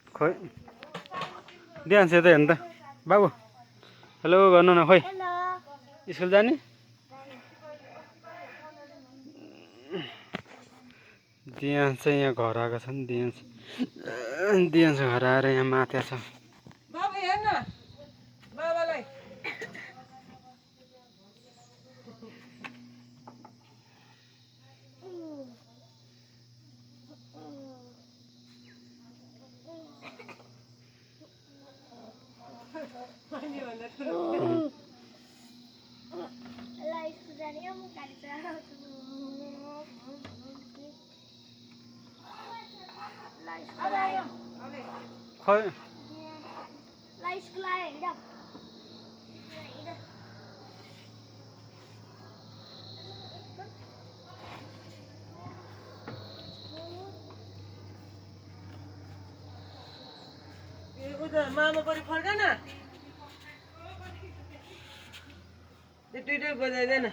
खोइ दिहान से त हेर्नु त बाबु हेलो गर्नु न खोइ स्कुल जाने दिहान चाहिँ यहाँ घर आएको छ नि दिहान घर आएर यहाँ माथि छ बाबु हेर्न बाबालाई खोइ मामा परि फर्कन ट्विटर बजाइदैन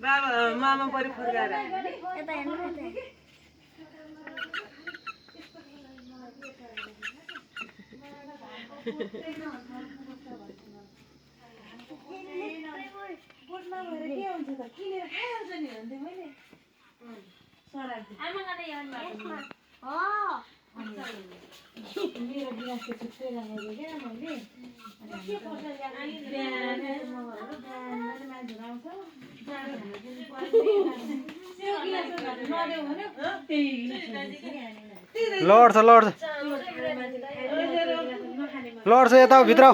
बाबा मामा परि फर्काएर मेरो गिलासको छुट्टै राखेको क्या मैले लड्छ यता भित्र